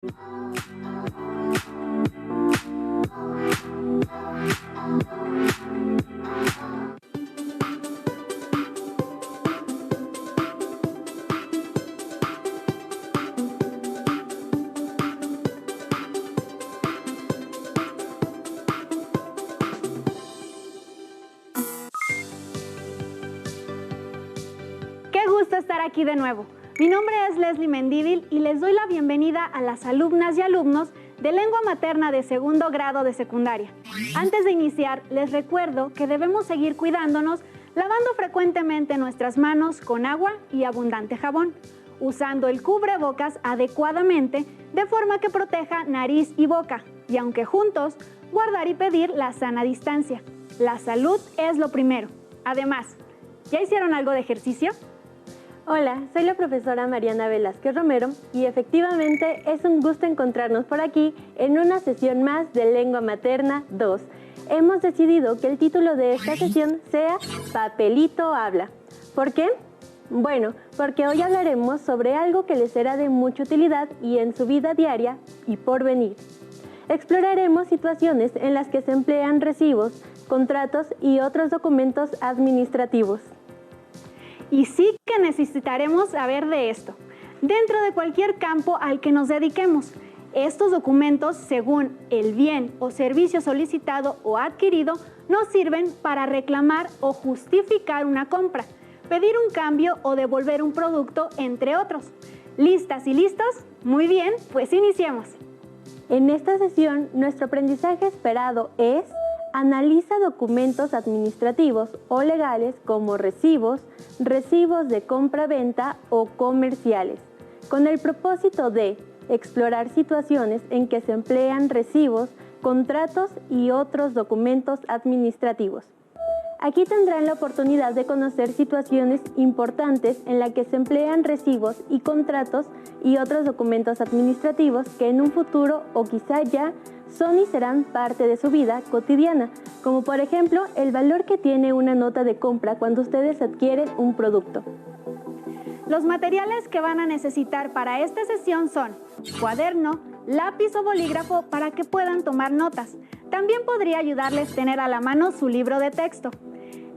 Qué gusto estar aquí de nuevo. Mi nombre es Leslie Mendívil y les doy la bienvenida a las alumnas y alumnos de lengua materna de segundo grado de secundaria. Antes de iniciar, les recuerdo que debemos seguir cuidándonos lavando frecuentemente nuestras manos con agua y abundante jabón, usando el cubrebocas adecuadamente de forma que proteja nariz y boca, y aunque juntos, guardar y pedir la sana distancia. La salud es lo primero. Además, ¿ya hicieron algo de ejercicio? Hola, soy la profesora Mariana Velázquez Romero y efectivamente es un gusto encontrarnos por aquí en una sesión más de Lengua Materna 2. Hemos decidido que el título de esta sesión sea Papelito Habla. ¿Por qué? Bueno, porque hoy hablaremos sobre algo que les será de mucha utilidad y en su vida diaria y por venir. Exploraremos situaciones en las que se emplean recibos, contratos y otros documentos administrativos. Y sí que necesitaremos saber de esto, dentro de cualquier campo al que nos dediquemos. Estos documentos, según el bien o servicio solicitado o adquirido, nos sirven para reclamar o justificar una compra, pedir un cambio o devolver un producto, entre otros. ¿Listas y listos? Muy bien, pues iniciemos. En esta sesión, nuestro aprendizaje esperado es: analiza documentos administrativos o legales como recibos, recibos de compra-venta o comerciales, con el propósito de explorar situaciones en que se emplean recibos, contratos y otros documentos administrativos. Aquí tendrán la oportunidad de conocer situaciones importantes en las que se emplean recibos y contratos y otros documentos administrativos que en un futuro o quizá ya son y serán parte de su vida cotidiana, como por ejemplo el valor que tiene una nota de compra cuando ustedes adquieren un producto. Los materiales que van a necesitar para esta sesión son cuaderno, lápiz o bolígrafo para que puedan tomar notas. También podría ayudarles tener a la mano su libro de texto.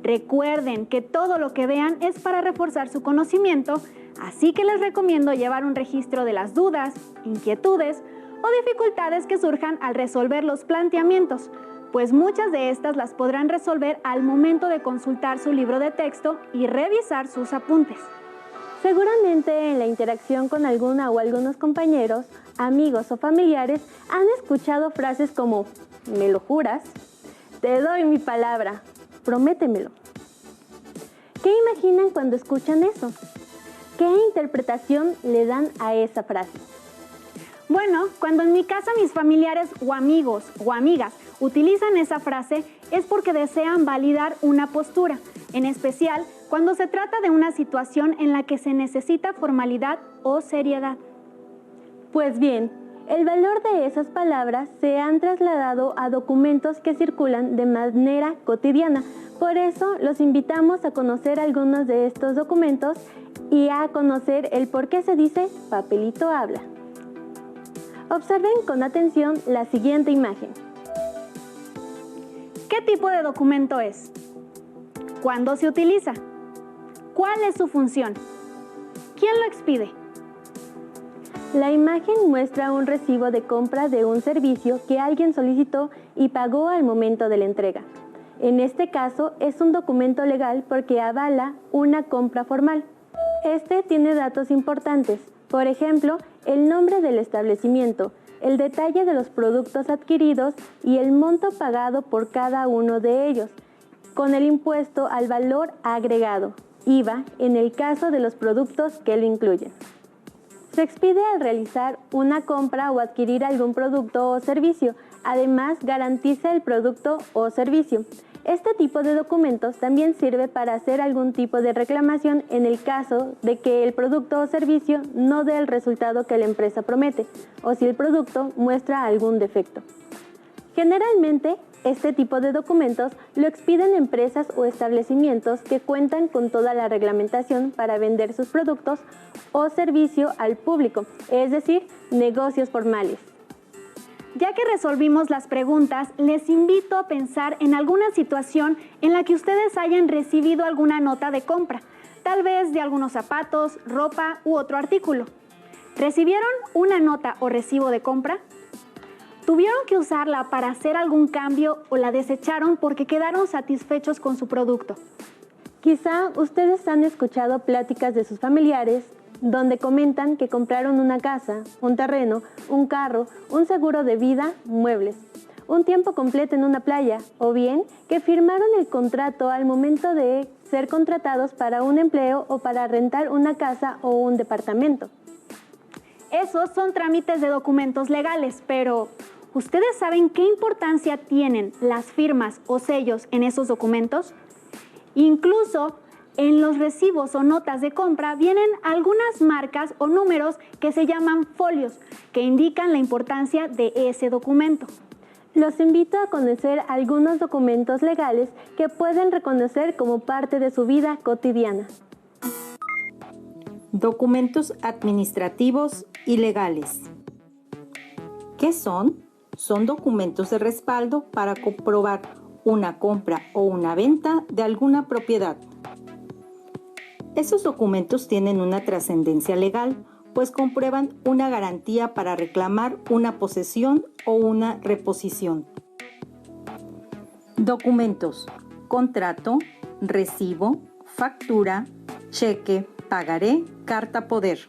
Recuerden que todo lo que vean es para reforzar su conocimiento, así que les recomiendo llevar un registro de las dudas, inquietudes o dificultades que surjan al resolver los planteamientos, pues muchas de estas las podrán resolver al momento de consultar su libro de texto y revisar sus apuntes. Seguramente en la interacción con alguna o algunos compañeros, amigos o familiares han escuchado frases como ¿me lo juras? Te doy mi palabra, prométemelo. ¿Qué imaginan cuando escuchan eso? ¿Qué interpretación le dan a esa frase? Bueno, cuando en mi casa mis familiares o amigos o amigas utilizan esa frase es porque desean validar una postura, en especial cuando se trata de una situación en la que se necesita formalidad o seriedad. Pues bien, el valor de esas palabras se han trasladado a documentos que circulan de manera cotidiana. Por eso los invitamos a conocer algunos de estos documentos y a conocer el por qué se dice papelito habla. Observen con atención la siguiente imagen. ¿Qué tipo de documento es? ¿Cuándo se utiliza? ¿Cuál es su función? ¿Quién lo expide? La imagen muestra un recibo de compra de un servicio que alguien solicitó y pagó al momento de la entrega. En este caso, es un documento legal porque avala una compra formal. Este tiene datos importantes, por ejemplo, el nombre del establecimiento, el detalle de los productos adquiridos y el monto pagado por cada uno de ellos, con el impuesto al valor agregado, IVA, en el caso de los productos que lo incluyen. Se expide al realizar una compra o adquirir algún producto o servicio. Además, garantiza el producto o servicio. Este tipo de documentos también sirve para hacer algún tipo de reclamación en el caso de que el producto o servicio no dé el resultado que la empresa promete o si el producto muestra algún defecto. Generalmente, este tipo de documentos lo expiden empresas o establecimientos que cuentan con toda la reglamentación para vender sus productos o servicio al público, es decir, negocios formales. Ya que resolvimos las preguntas, les invito a pensar en alguna situación en la que ustedes hayan recibido alguna nota de compra, tal vez de algunos zapatos, ropa u otro artículo. ¿Recibieron una nota o recibo de compra? ¿Tuvieron que usarla para hacer algún cambio o la desecharon porque quedaron satisfechos con su producto? Quizá ustedes han escuchado pláticas de sus familiares donde comentan que compraron una casa, un terreno, un carro, un seguro de vida, muebles, un tiempo completo en una playa, o bien que firmaron el contrato al momento de ser contratados para un empleo o para rentar una casa o un departamento. Esos son trámites de documentos legales, pero ¿ustedes saben qué importancia tienen las firmas o sellos en esos documentos? Incluso en los recibos o notas de compra vienen algunas marcas o números que se llaman folios, que indican la importancia de ese documento. Los invito a conocer algunos documentos legales que pueden reconocer como parte de su vida cotidiana. Documentos administrativos y legales. ¿Qué son? Son documentos de respaldo para comprobar una compra o una venta de alguna propiedad. Esos documentos tienen una trascendencia legal, pues comprueban una garantía para reclamar una posesión o una reposición. Documentos: contrato, recibo, factura, cheque, pagaré, carta poder.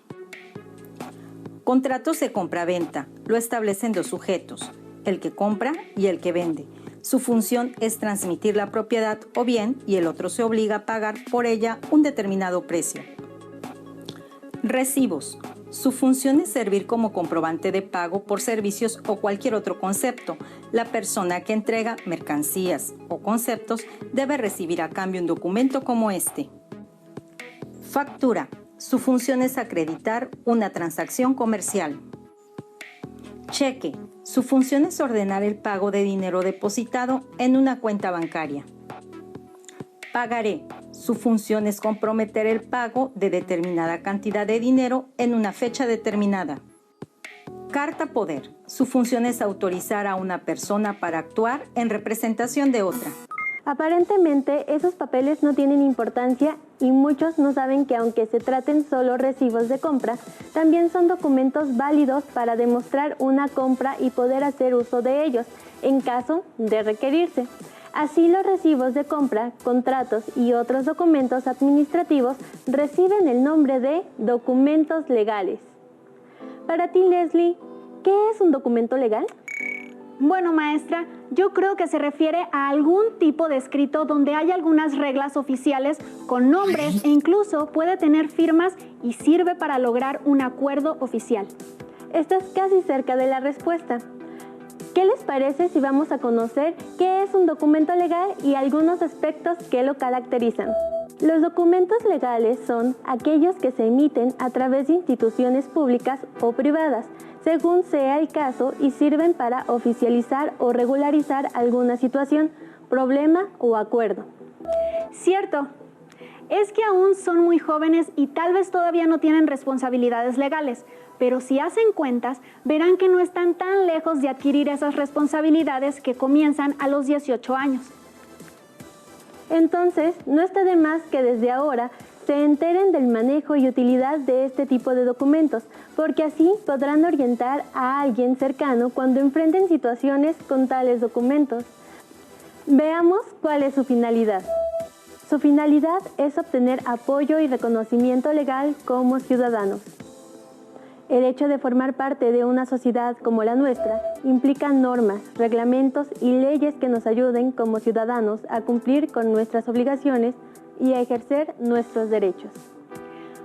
Contratos de compra-venta. Lo establecen dos sujetos, el que compra y el que vende. Su función es transmitir la propiedad o bien, y el otro se obliga a pagar por ella un determinado precio. Recibos. Su función es servir como comprobante de pago por servicios o cualquier otro concepto. La persona que entrega mercancías o conceptos debe recibir a cambio un documento como este. Factura. Su función es acreditar una transacción comercial. Cheque. Su función es ordenar el pago de dinero depositado en una cuenta bancaria. Pagaré. Su función es comprometer el pago de determinada cantidad de dinero en una fecha determinada. Carta poder. Su función es autorizar a una persona para actuar en representación de otra. Aparentemente, esos papeles no tienen importancia y muchos no saben que aunque se traten solo recibos de compra, también son documentos válidos para demostrar una compra y poder hacer uso de ellos en caso de requerirse. Así, los recibos de compra, contratos y otros documentos administrativos reciben el nombre de documentos legales. Para ti, Leslie, ¿qué es un documento legal? Bueno, maestra, yo creo que se refiere a algún tipo de escrito donde hay algunas reglas oficiales con nombres e incluso puede tener firmas y sirve para lograr un acuerdo oficial. Estás casi cerca de la respuesta. ¿Qué les parece si vamos a conocer qué es un documento legal y algunos aspectos que lo caracterizan? Los documentos legales son aquellos que se emiten a través de instituciones públicas o privadas, según sea el caso, y sirven para oficializar o regularizar alguna situación, problema o acuerdo. Cierto. Es que aún son muy jóvenes y tal vez todavía no tienen responsabilidades legales, pero si hacen cuentas, verán que no están tan lejos de adquirir esas responsabilidades que comienzan a los 18 años. Entonces, no está de más que desde ahora se enteren del manejo y utilidad de este tipo de documentos, porque así podrán orientar a alguien cercano cuando enfrenten situaciones con tales documentos. Veamos cuál es su finalidad. Su finalidad es obtener apoyo y reconocimiento legal como ciudadanos. El hecho de formar parte de una sociedad como la nuestra implica normas, reglamentos y leyes que nos ayuden como ciudadanos a cumplir con nuestras obligaciones y a ejercer nuestros derechos.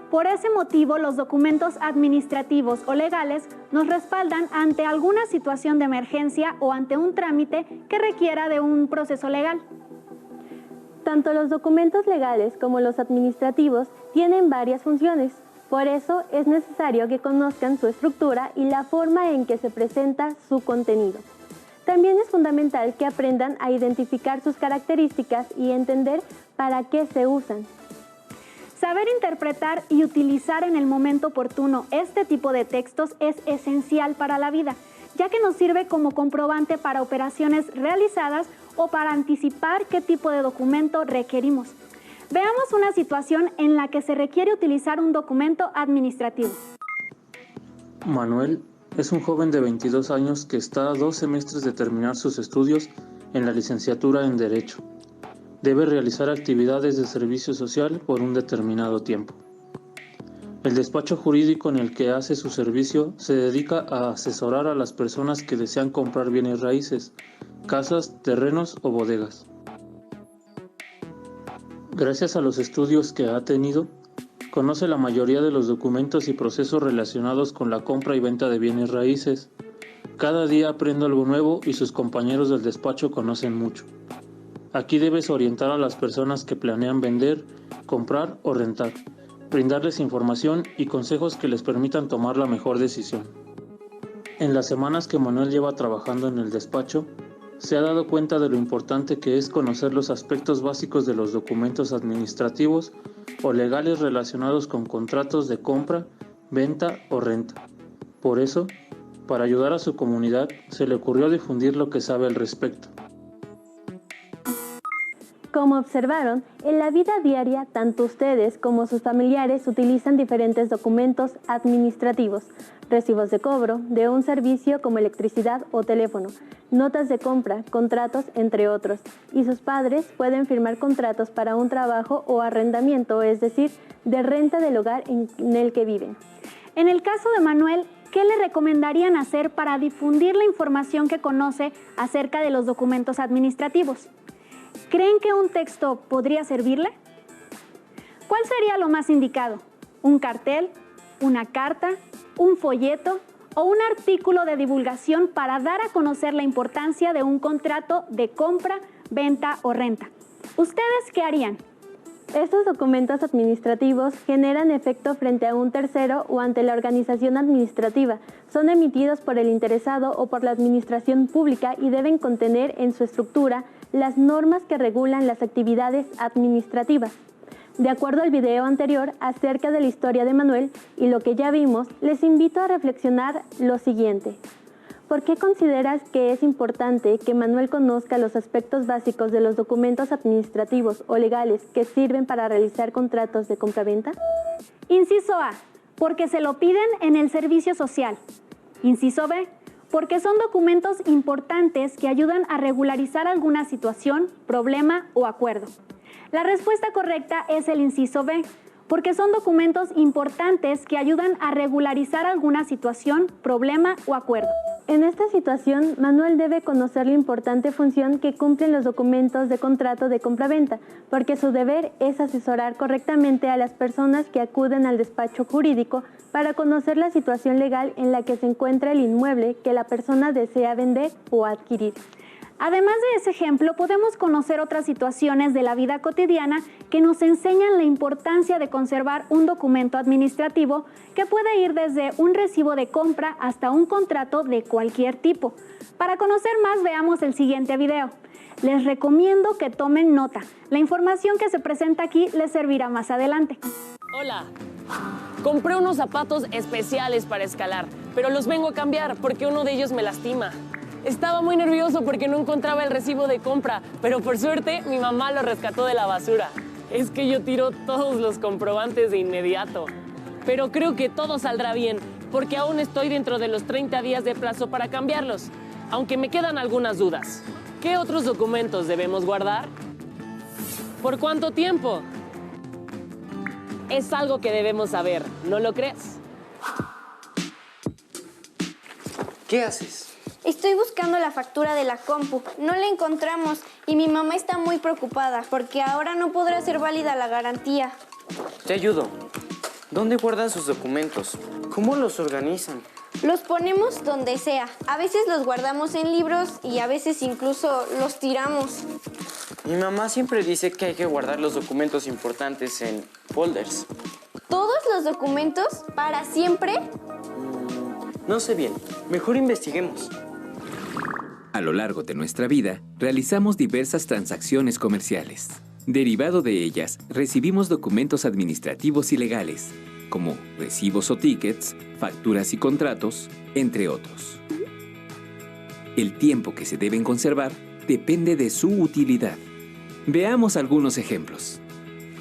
Por ese motivo, los documentos administrativos o legales nos respaldan ante alguna situación de emergencia o ante un trámite que requiera de un proceso legal. Tanto los documentos legales como los administrativos tienen varias funciones. Por eso es necesario que conozcan su estructura y la forma en que se presenta su contenido. También es fundamental que aprendan a identificar sus características y entender para qué se usan. Saber interpretar y utilizar en el momento oportuno este tipo de textos es esencial para la vida, ya que nos sirve como comprobante para operaciones realizadas o para anticipar qué tipo de documento requerimos. Veamos una situación en la que se requiere utilizar un documento administrativo. Manuel es un joven de 22 años que está a 2 semestres de terminar sus estudios en la licenciatura en Derecho. Debe realizar actividades de servicio social por un determinado tiempo. El despacho jurídico en el que hace su servicio se dedica a asesorar a las personas que desean comprar bienes raíces, casas, terrenos o bodegas. Gracias a los estudios que ha tenido, conoce la mayoría de los documentos y procesos relacionados con la compra y venta de bienes raíces. Cada día aprende algo nuevo y sus compañeros del despacho conocen mucho. Aquí debes orientar a las personas que planean vender, comprar o rentar, brindarles información y consejos que les permitan tomar la mejor decisión. En las semanas que Manuel lleva trabajando en el despacho, se ha dado cuenta de lo importante que es conocer los aspectos básicos de los documentos administrativos o legales relacionados con contratos de compra, venta o renta. Por eso, para ayudar a su comunidad, se le ocurrió difundir lo que sabe al respecto. Como observaron, en la vida diaria, tanto ustedes como sus familiares utilizan diferentes documentos administrativos, recibos de cobro de un servicio como electricidad o teléfono, notas de compra, contratos, entre otros, y sus padres pueden firmar contratos para un trabajo o arrendamiento, es decir, de renta del hogar en el que viven. En el caso de Manuel, ¿qué le recomendarían hacer para difundir la información que conoce acerca de los documentos administrativos? ¿Creen que un texto podría servirle? ¿Cuál sería lo más indicado? ¿Un cartel, una carta, un folleto o un artículo de divulgación para dar a conocer la importancia de un contrato de compra, venta o renta? ¿Ustedes qué harían? Estos documentos administrativos generan efecto frente a un tercero o ante la organización administrativa. Son emitidos por el interesado o por la administración pública y deben contener en su estructura las normas que regulan las actividades administrativas. De acuerdo al video anterior acerca de la historia de Manuel y lo que ya vimos, les invito a reflexionar lo siguiente. ¿Por qué consideras que es importante que Manuel conozca los aspectos básicos de los documentos administrativos o legales que sirven para realizar contratos de compraventa? Inciso A, porque se lo piden en el servicio social. Inciso B, porque son documentos importantes que ayudan a regularizar alguna situación, problema o acuerdo. La respuesta correcta es el inciso B, porque son documentos importantes que ayudan a regularizar alguna situación, problema o acuerdo. En esta situación, Manuel debe conocer la importante función que cumplen los documentos de contrato de compraventa, porque su deber es asesorar correctamente a las personas que acuden al despacho jurídico para conocer la situación legal en la que se encuentra el inmueble que la persona desea vender o adquirir. Además de ese ejemplo, podemos conocer otras situaciones de la vida cotidiana que nos enseñan la importancia de conservar un documento administrativo que puede ir desde un recibo de compra hasta un contrato de cualquier tipo. Para conocer más, veamos el siguiente video. Les recomiendo que tomen nota. La información que se presenta aquí les servirá más adelante. Hola. Compré unos zapatos especiales para escalar, pero los vengo a cambiar porque uno de ellos me lastima. Estaba muy nervioso porque no encontraba el recibo de compra, pero por suerte mi mamá lo rescató de la basura. Es que yo tiro todos los comprobantes de inmediato. Pero creo que todo saldrá bien, porque aún estoy dentro de los 30 días de plazo para cambiarlos, aunque me quedan algunas dudas. ¿Qué otros documentos debemos guardar? ¿Por cuánto tiempo? Es algo que debemos saber, ¿no lo crees? ¿Qué haces? Estoy buscando la factura de la compu. No la encontramos y mi mamá está muy preocupada porque ahora no podrá ser válida la garantía. Te ayudo. ¿Dónde guardan sus documentos? ¿Cómo los organizan? Los ponemos donde sea. A veces los guardamos en libros y a veces incluso los tiramos. Mi mamá siempre dice que hay que guardar los documentos importantes en folders. ¿Todos los documentos? ¿Para siempre? No sé bien. Mejor investiguemos. A lo largo de nuestra vida, realizamos diversas transacciones comerciales. Derivado de ellas, recibimos documentos administrativos y legales, como recibos o tickets, facturas y contratos, entre otros. El tiempo que se deben conservar depende de su utilidad. Veamos algunos ejemplos.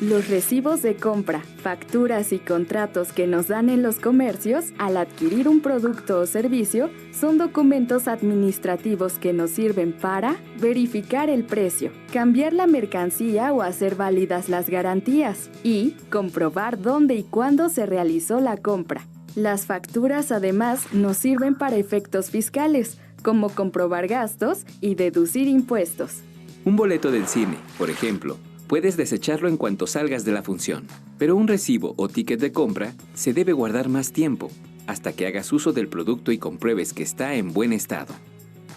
Los recibos de compra, facturas y contratos que nos dan en los comercios al adquirir un producto o servicio son documentos administrativos que nos sirven para verificar el precio, cambiar la mercancía o hacer válidas las garantías y comprobar dónde y cuándo se realizó la compra. Las facturas además nos sirven para efectos fiscales, como comprobar gastos y deducir impuestos. Un boleto del cine, por ejemplo, puedes desecharlo en cuanto salgas de la función, pero un recibo o ticket de compra se debe guardar más tiempo, hasta que hagas uso del producto y compruebes que está en buen estado.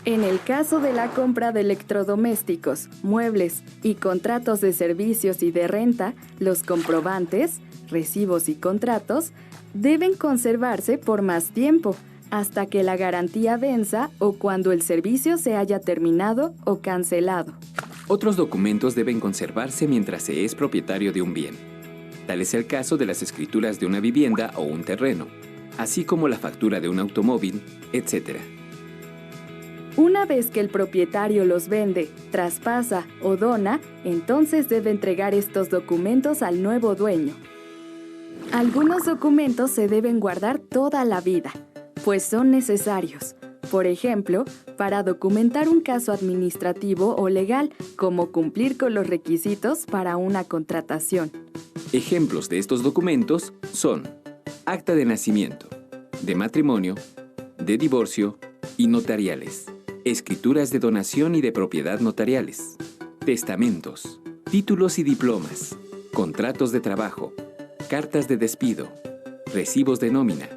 En el caso de la compra de electrodomésticos, muebles y contratos de servicios y de renta, los comprobantes, recibos y contratos deben conservarse por más tiempo, hasta que la garantía venza o cuando el servicio se haya terminado o cancelado. Otros documentos deben conservarse mientras se es propietario de un bien. Tal es el caso de las escrituras de una vivienda o un terreno, así como la factura de un automóvil, etc. Una vez que el propietario los vende, traspasa o dona, entonces debe entregar estos documentos al nuevo dueño. Algunos documentos se deben guardar toda la vida, pues son necesarios. Por ejemplo, para documentar un caso administrativo o legal, como cumplir con los requisitos para una contratación. Ejemplos de estos documentos son acta de nacimiento, de matrimonio, de divorcio y notariales, escrituras de donación y de propiedad notariales, testamentos, títulos y diplomas, contratos de trabajo, cartas de despido, recibos de nómina,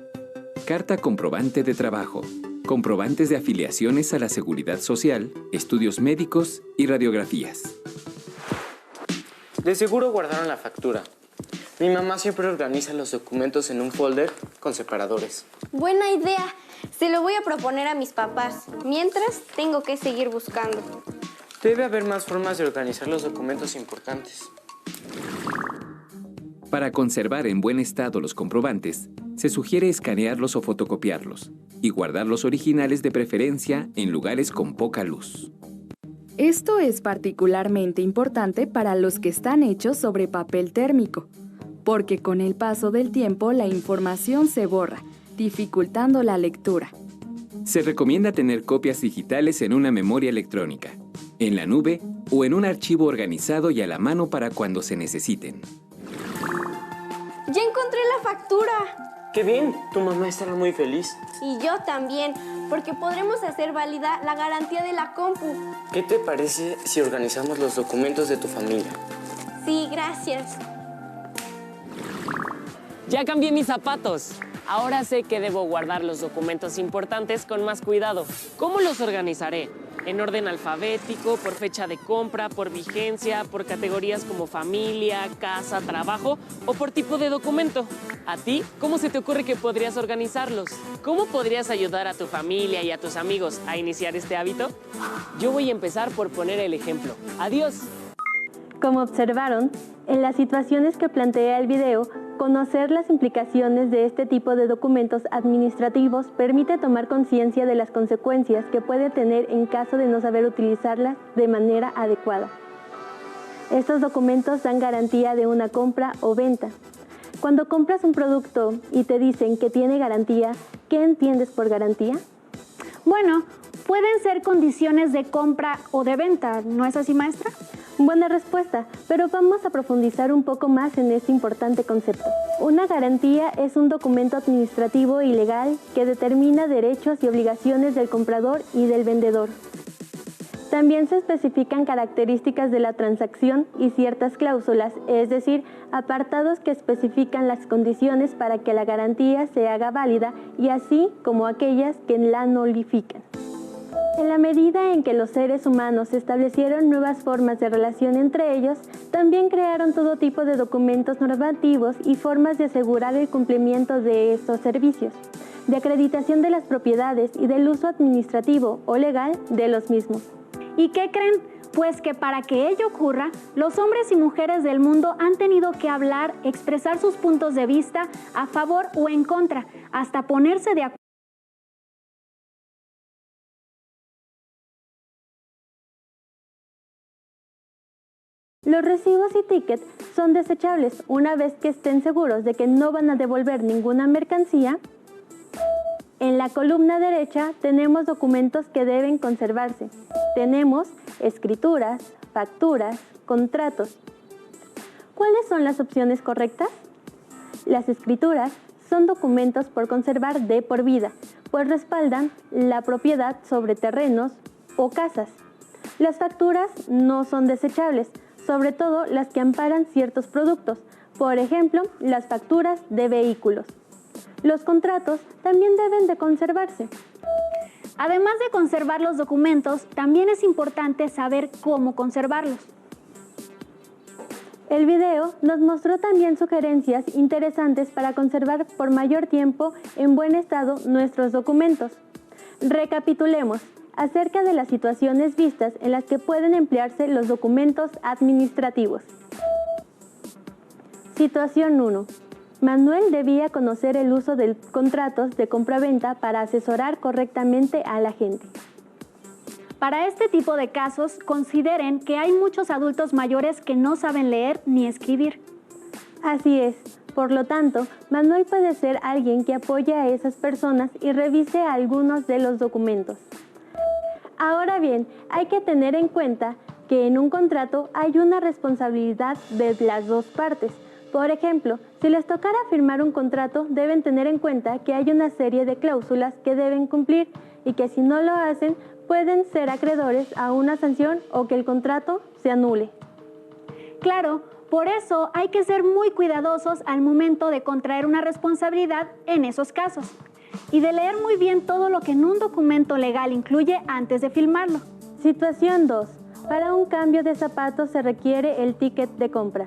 carta comprobante de trabajo, comprobantes de afiliaciones a la Seguridad Social, estudios médicos y radiografías. De seguro guardaron la factura. Mi mamá siempre organiza los documentos en un folder con separadores. Buena idea. Se lo voy a proponer a mis papás. Mientras, tengo que seguir buscando. Debe haber más formas de organizar los documentos importantes. Para conservar en buen estado los comprobantes, se sugiere escanearlos o fotocopiarlos y guardar los originales de preferencia en lugares con poca luz. Esto es particularmente importante para los que están hechos sobre papel térmico, porque con el paso del tiempo la información se borra, dificultando la lectura. Se recomienda tener copias digitales en una memoria electrónica, en la nube o en un archivo organizado y a la mano para cuando se necesiten. ¡Ya encontré la factura! ¡Qué bien! Tu mamá estará muy feliz. Y yo también, porque podremos hacer válida la garantía de la compu. ¿Qué te parece si organizamos los documentos de tu familia? Sí, gracias. Ya cambié mis zapatos. Ahora sé que debo guardar los documentos importantes con más cuidado. ¿Cómo los organizaré? ¿En orden alfabético, por fecha de compra, por vigencia, por categorías como familia, casa, trabajo o por tipo de documento? ¿A ti? ¿Cómo se te ocurre que podrías organizarlos? ¿Cómo podrías ayudar a tu familia y a tus amigos a iniciar este hábito? Yo voy a empezar por poner el ejemplo. ¡Adiós! Como observaron, en las situaciones que plantea el video, conocer las implicaciones de este tipo de documentos administrativos permite tomar conciencia de las consecuencias que puede tener en caso de no saber utilizarlas de manera adecuada. Estos documentos dan garantía de una compra o venta. Cuando compras un producto y te dicen que tiene garantía, ¿qué entiendes por garantía? Bueno, pueden ser condiciones de compra o de venta, ¿no es así, maestra? Buena respuesta, pero vamos a profundizar un poco más en este importante concepto. Una garantía es un documento administrativo y legal que determina derechos y obligaciones del comprador y del vendedor. También se especifican características de la transacción y ciertas cláusulas, es decir, apartados que especifican las condiciones para que la garantía se haga válida y así como aquellas que la nulifican. En la medida en que los seres humanos establecieron nuevas formas de relación entre ellos, también crearon todo tipo de documentos normativos y formas de asegurar el cumplimiento de estos servicios. de acreditación de las propiedades y del uso administrativo o legal de los mismos. ¿Y qué creen? Pues que para que ello ocurra, los hombres y mujeres del mundo han tenido que hablar, expresar sus puntos de vista a favor o en contra, hasta ponerse de acuerdo. Los recibos y tickets son desechables una vez que estén seguros de que no van a devolver ninguna mercancía. En la columna derecha tenemos documentos que deben conservarse. Tenemos escrituras, facturas, contratos. ¿Cuáles son las opciones correctas? Las escrituras son documentos por conservar de por vida, pues respaldan la propiedad sobre terrenos o casas. Las facturas no son desechables, sobre todo las que amparan ciertos productos, por ejemplo, las facturas de vehículos. Los contratos también deben de conservarse. Además de conservar los documentos, también es importante saber cómo conservarlos. El video nos mostró también sugerencias interesantes para conservar por mayor tiempo en buen estado nuestros documentos. Recapitulemos acerca de las situaciones vistas en las que pueden emplearse los documentos administrativos. Situación 1. Manuel debía conocer el uso de contratos de compraventa para asesorar correctamente a la gente. Para este tipo de casos, consideren que hay muchos adultos mayores que no saben leer ni escribir. Así es. Por lo tanto, Manuel puede ser alguien que apoye a esas personas y revise algunos de los documentos. Ahora bien, hay que tener en cuenta que en un contrato hay una responsabilidad de las dos partes. Por ejemplo, si les tocara firmar un contrato, deben tener en cuenta que hay una serie de cláusulas que deben cumplir y que si no lo hacen, pueden ser acreedores a una sanción o que el contrato se anule. Claro, por eso hay que ser muy cuidadosos al momento de contraer una responsabilidad en esos casos y de leer muy bien todo lo que en un documento legal incluye antes de firmarlo. Situación 2. Para un cambio de zapatos se requiere el ticket de compra.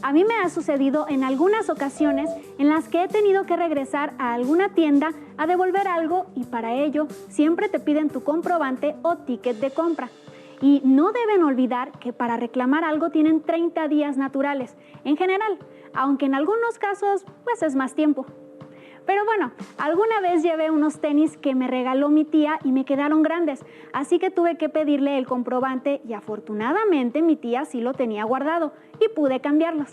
A mí me ha sucedido en algunas ocasiones en las que he tenido que regresar a alguna tienda a devolver algo y para ello siempre te piden tu comprobante o ticket de compra. Y no deben olvidar que para reclamar algo tienen 30 días naturales, en general, aunque en algunos casos pues es más tiempo. Pero bueno, alguna vez llevé unos tenis que me regaló mi tía y me quedaron grandes, así que tuve que pedirle el comprobante y afortunadamente mi tía sí lo tenía guardado y pude cambiarlos.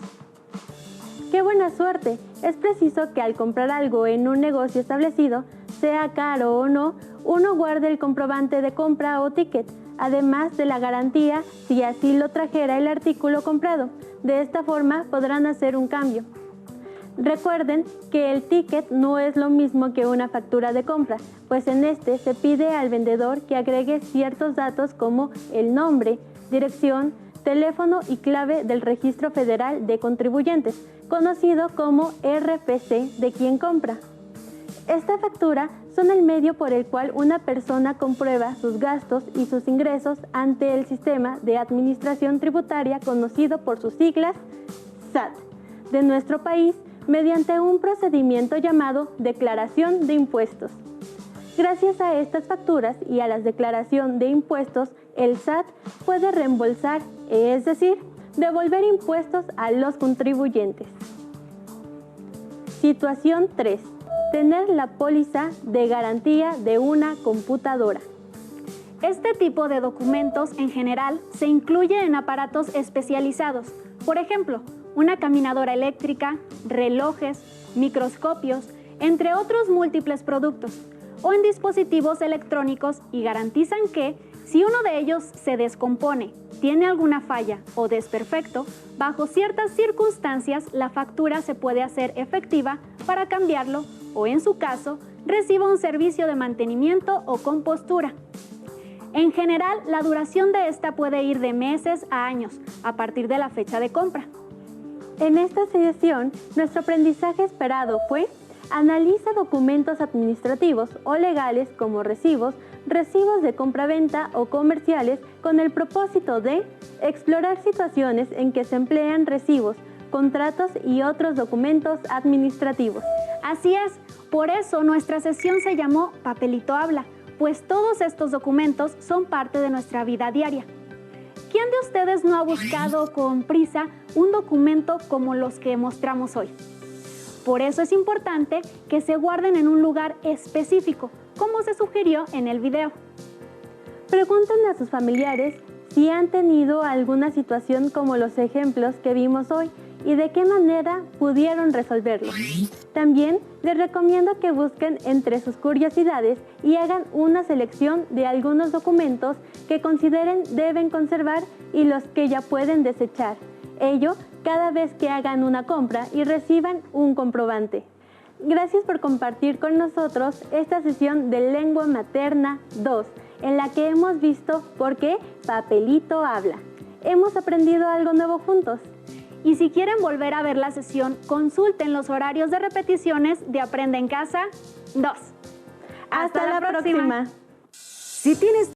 ¡Qué buena suerte! Es preciso que al comprar algo en un negocio establecido, sea caro o no, uno guarde el comprobante de compra o ticket, además de la garantía si así lo trajera el artículo comprado. De esta forma podrán hacer un cambio. Recuerden que el ticket no es lo mismo que una factura de compra, pues en este se pide al vendedor que agregue ciertos datos como el nombre, dirección, teléfono y clave del Registro Federal de Contribuyentes, conocido como RFC de quien compra. Esta factura son el medio por el cual una persona comprueba sus gastos y sus ingresos ante el sistema de administración tributaria conocido por sus siglas SAT de nuestro país, mediante un procedimiento llamado declaración de impuestos. Gracias a estas facturas y a la declaración de impuestos, el SAT puede reembolsar, es decir, devolver impuestos a los contribuyentes. Situación 3. Tener la póliza de garantía de una computadora. Este tipo de documentos en general se incluye en aparatos especializados, por ejemplo, una caminadora eléctrica, relojes, microscopios, entre otros múltiples productos, o en dispositivos electrónicos y garantizan que, si uno de ellos se descompone, tiene alguna falla o desperfecto, bajo ciertas circunstancias la factura se puede hacer efectiva para cambiarlo o, en su caso, reciba un servicio de mantenimiento o compostura. En general, la duración de esta puede ir de meses a años, a partir de la fecha de compra. En esta sesión, nuestro aprendizaje esperado fue: analiza documentos administrativos o legales como recibos, recibos de compraventa o comerciales con el propósito de explorar situaciones en que se emplean recibos, contratos y otros documentos administrativos. Así es, Por eso nuestra sesión se llamó Papelito Habla, pues todos estos documentos son parte de nuestra vida diaria. ¿Quién de ustedes no ha buscado con prisa un documento como los que mostramos hoy? Por eso es importante que se guarden en un lugar específico, como se sugirió en el video. Pregúntenle a sus familiares si han tenido alguna situación como los ejemplos que vimos hoy y de qué manera pudieron resolverlo. También les recomiendo que busquen entre sus curiosidades y hagan una selección de algunos documentos que consideren deben conservar y los que ya pueden desechar. Ello cada vez que hagan una compra y reciban un comprobante. Gracias por compartir con nosotros esta sesión de Lengua Materna 2, en la que hemos visto por qué Papelito Habla. Hemos aprendido algo nuevo juntos. Y si quieren volver a ver la sesión, consulten los horarios de repeticiones de Aprende en Casa 2. Hasta la próxima. Si tienes